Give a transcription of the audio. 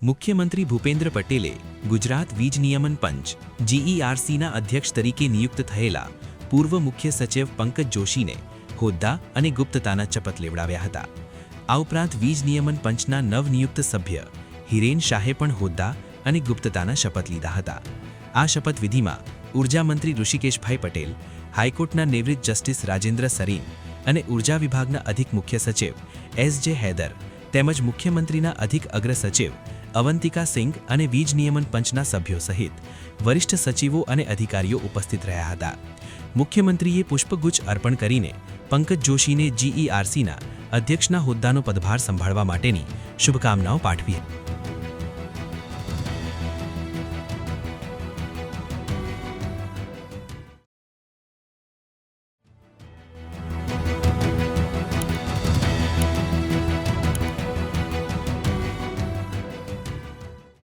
મુખ્યમંત્રી ભૂપેન્દ્ર પટેલે ગુજરાત વીજ નિયમન પંચ જીઈઆરસીના અધ્યક્ષ તરીકે નિયુક્ત થયેલા પૂર્વ મુખ્ય સચિવ પંકજ જોશીને હોદ્દા અને ગુપ્તતાના શપથ લેવડાવ્યા હતા. આ ઉપરાંત વીજ નિયમન પંચના નવનિયુક્ત સભ્ય હિરેન શાહે પણ હોદ્દા અને ગુપ્તતાના શપથ લીધા હતા. આ શપથવિધિમાં ઉર્જા મંત્રી ઋષિકેશભાઈ પટેલ, હાઈકોર્ટના નિવૃત્ત જસ્ટિસ રાજેન્દ્ર સરીન અને ઉર્જા વિભાગના અધિક મુખ્ય સચિવ એસ.જે. હૈદર તેમજ મુખ્યમંત્રીના અધિક અગ્ર સચિવ અવંતિકા સિંઘ અને વીજ નિયમન પંચના સભ્યો સહિત વરિષ્ઠ સચિવો અને અધિકારીઓ ઉપસ્થિત રહ્યા હતા. મુખ્યમંત્રીએ પુષ્પગુચ્છ અર્પણ કરીને પંકજ જોશીને જીઈઆરસીના અધ્યક્ષના હોદ્દાનો પદભાર સંભાળવા માટેની શુભકામનાઓ પાઠવી.